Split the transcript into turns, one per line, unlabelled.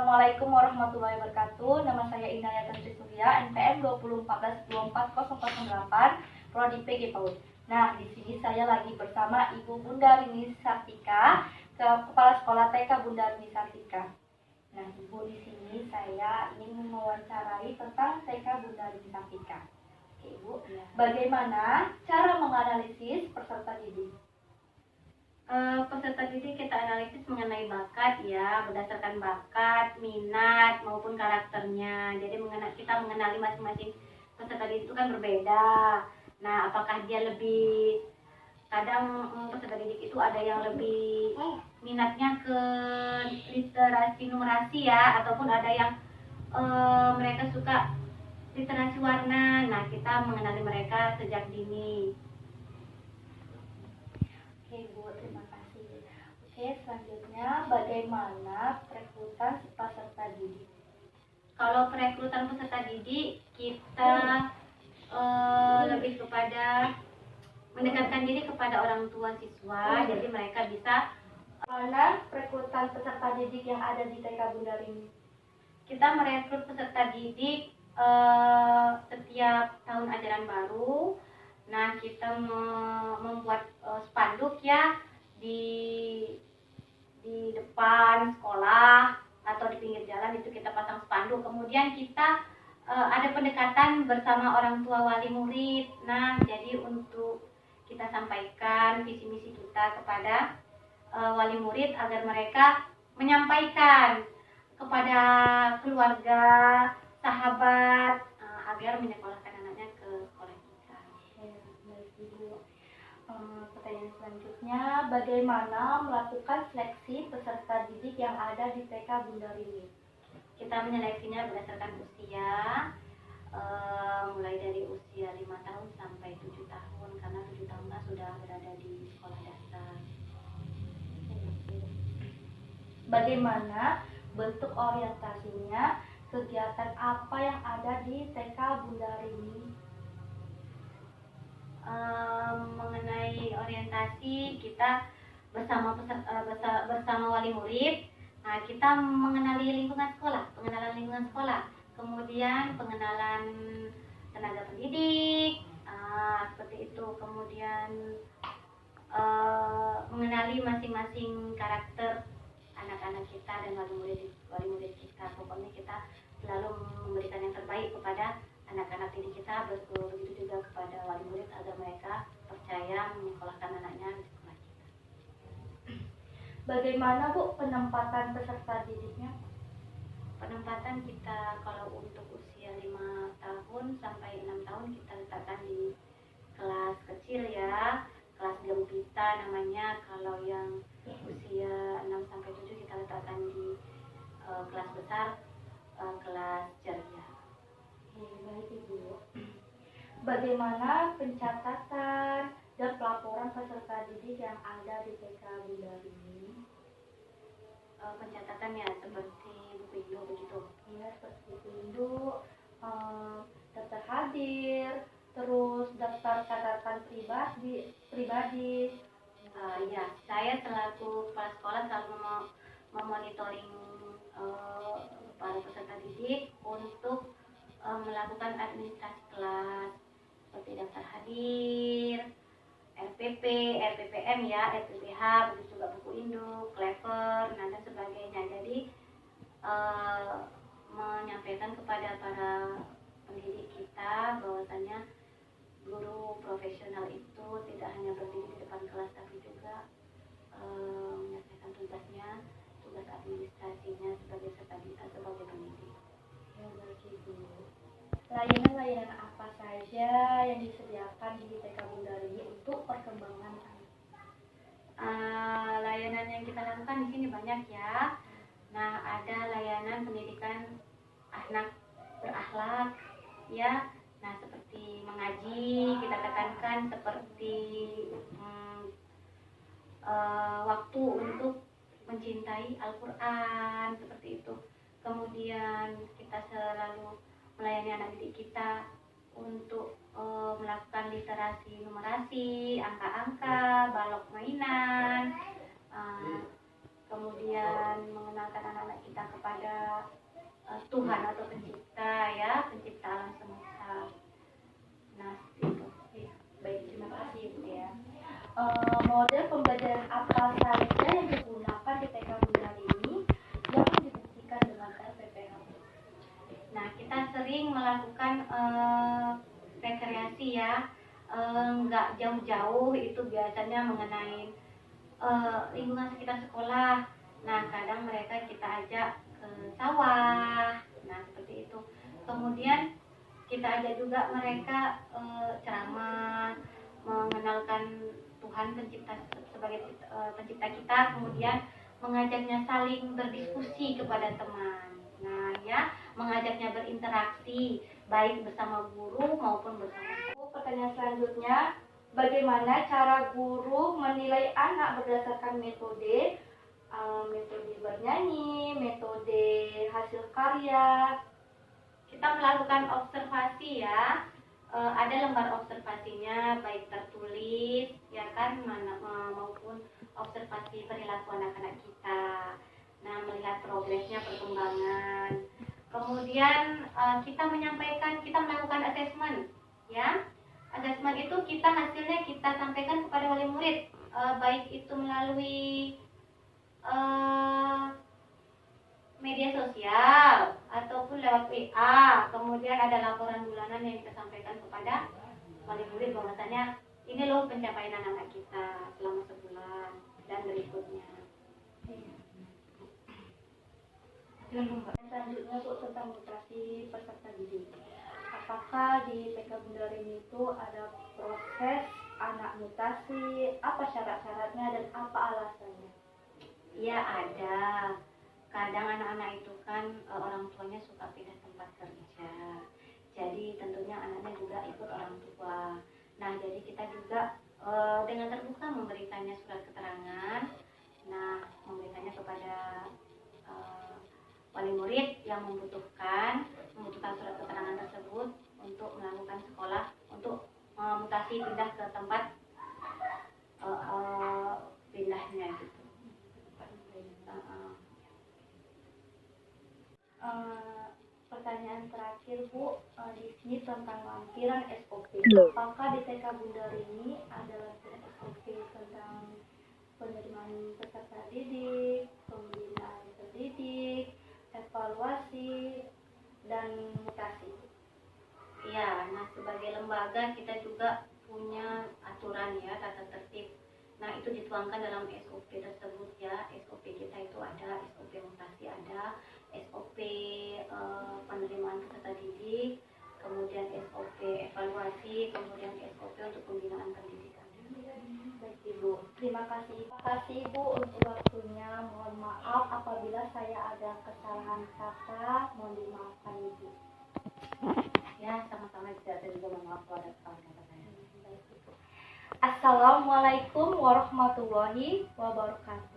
Assalamualaikum warahmatullahi wabarakatuh. Nama saya Inaya Tantri Surya, NPM 2014-24208, Prodi PG PAUD. Nah, di sini saya lagi bersama Ibu Bunda Rini Sartika, Kepala Sekolah TK Bunda Rini Sartika. Nah, Ibu, di sini saya ingin mewawancarai tentang TK Bunda Rini Sartika. Oke, Ibu, bagaimana cara menganalisis peserta didik?
Peserta didik kita analisis mengenai bakat ya, berdasarkan bakat, minat maupun karakternya. Jadi kita mengenali masing-masing peserta didik itu kan berbeda. Nah, apakah dia lebih, kadang peserta didik itu ada yang lebih minatnya ke literasi numerasi ya, ataupun ada yang mereka suka literasi warna. Nah, kita mengenali mereka sejak dini.
Oke, Bu, terima kasih. Oke, selanjutnya bagaimana perekrutan peserta didik?
Kalau perekrutan peserta didik, kita lebih kepada mendekatkan diri kepada orang tua siswa, jadi mereka bisa.
Mana perekrutan peserta didik yang ada di TK Bunda Rini?
Kita merekrut peserta didik setiap tahun ajaran baru. Nah, kita membuat spanduk ya di depan sekolah atau di pinggir jalan, itu kita pasang spanduk. Kemudian kita ada pendekatan bersama orang tua wali murid. Nah, jadi untuk kita sampaikan visi misi kita kepada wali murid agar mereka menyampaikan kepada keluarga, sahabat, agar menyekolahkan anaknya ke sekolah kita.
Baik, Ibu. Pertanyaan selanjutnya, bagaimana melakukan seleksi peserta didik yang ada di TK Bunda Rini?
Kita menyeleksinya berdasarkan usia, mulai dari usia 5 tahun sampai 7 tahun, karena 7 tahun sudah berada di sekolah dasar.
Bagaimana bentuk orientasinya, kegiatan apa yang ada di TK Bunda Rini?
Mengenai orientasi, kita bersama wali murid. Nah, kita mengenali lingkungan sekolah, pengenalan lingkungan sekolah, kemudian pengenalan tenaga pendidik, seperti itu. Kemudian mengenali masing-masing karakter anak-anak kita dan wali murid kita. Pokoknya kita selalu memberikan yang terbaik kepada anak-anak didik kita, begitu juga kepada wali murid agar mereka percaya menyekolahkan anaknya di sekolah kita.
Bagaimana, Bu, penempatan peserta didiknya?
Penempatan kita kalau untuk usia 5 tahun sampai 6 tahun kita letakkan di kelas kecil ya, kelas gempita namanya. Kalau yang usia 6 sampai 7 kita letakkan di kelas besar, kelas ceria.
Baik, Ibu. Bagaimana pencatatan dan pelaporan peserta didik yang ada di TK Bunda Rini?
Pencatatan ya seperti buku induk begitu.
Iya, seperti buku induk, daftar hadir, terus daftar catatan pribadi.
Ya, saya selaku kepala sekolah selalu memonitoring para peserta didik untuk melakukan administrasi kelas seperti daftar hadir, RPP, RPPM ya, RPPH, begitu juga buku induk, klever, dan sebagainya. Jadi menyampaikan kepada para pendidik kita bahwasanya guru profesional itu tidak hanya berdiri di depan kelas, tapi juga menyelesaikan tugasnya, tugas administrasinya sebagai pendidik.
Ya, baik, Ibu. Layanan-layanan apa saja yang disediakan di TK Bunda Rini untuk perkembangan anak?
Layanan yang kita lakukan di sini banyak ya. Nah, ada layanan pendidikan anak berakhlak ya. Nah, seperti mengaji, kita tekankan seperti waktu untuk mencintai Al-Quran, seperti itu. Kemudian kita selalu melayani anak didik kita untuk melakukan literasi numerasi, angka-angka, balok mainan, kemudian mengenalkan anak-anak kita kepada Tuhan atau pencipta ya, pencipta alam semesta. Nah, itu.
Baik, terima kasih Ibu ya. Model pembelajaran apa saja yang digunakan di TK Bundar ini yang dibuktikan dengan RPPH?
Nah, kita sering melakukan rekreasi ya, nggak jauh-jauh, itu biasanya mengenai lingkungan sekitar sekolah. Nah, kadang mereka kita ajak ke sawah, nah seperti itu. Kemudian kita ajak juga mereka ceramah, mengenalkan Tuhan pencipta sebagai pencipta kita, kemudian mengajaknya saling berdiskusi kepada teman. Nah, ya, mengajaknya berinteraksi baik bersama guru maupun bersama.
Pertanyaan selanjutnya, bagaimana cara guru menilai anak berdasarkan metode bernyanyi, metode hasil karya?
Kita melakukan observasi ya, ada lembar observasinya baik tertulis ya kan, maupun observasi perilaku anak-anak kita. Nah, melihat progresnya, perkembangan. Kemudian kita melakukan asesmen ya. Asesmen itu hasilnya kita sampaikan kepada wali murid, baik itu melalui media sosial ataupun lewat WA. Kemudian ada laporan bulanan yang kita sampaikan kepada wali murid bahwasanya ini loh pencapaian anak-anak kita selama sebulan dan berikutnya.
Selanjutnya Bu, tentang mutasi peserta didik. Apakah di TK Bundar ini itu ada proses anak mutasi? Apa syarat-syaratnya dan apa alasannya?
Ya, ada. Kadang anak-anak itu kan orang tuanya suka pindah tempat kerja, jadi tentunya anaknya juga ikut orang tua. Nah, jadi kita juga dengan terbuka memberikannya surat keterangan, nah memberikannya kepada wali murid yang membutuhkan surat keterangan tersebut untuk melakukan sekolah, untuk mutasi pindah ke tempat pindahnya gitu.
Pertanyaan terakhir Bu, di sini tentang lampiran SOP. Apakah di TK Bundar ini ada lampiran SOP tentang penerimaan peserta didik, pembinaan pendidik, evaluasi, dan mutasi?
Ya, nah sebagai lembaga kita juga punya aturan ya, tata tertib. Nah, itu dituangkan dalam SOP tersebut ya. SOP kita itu ada SOP mutasi, ada SOP penerimaan peserta didik, kemudian SOP evaluasi, kemudian SOP untuk pembinaan pendidikan.
Baik Ibu, terima kasih Ibu untuk waktunya. Mohon maaf apabila saya ada kesalahan kata, mohon dimaafkan Ibu.
Ya, sama-sama, saya juga mohon maaf kalau ada kesalahan kata saya.
Assalamualaikum warahmatullahi wabarakatuh.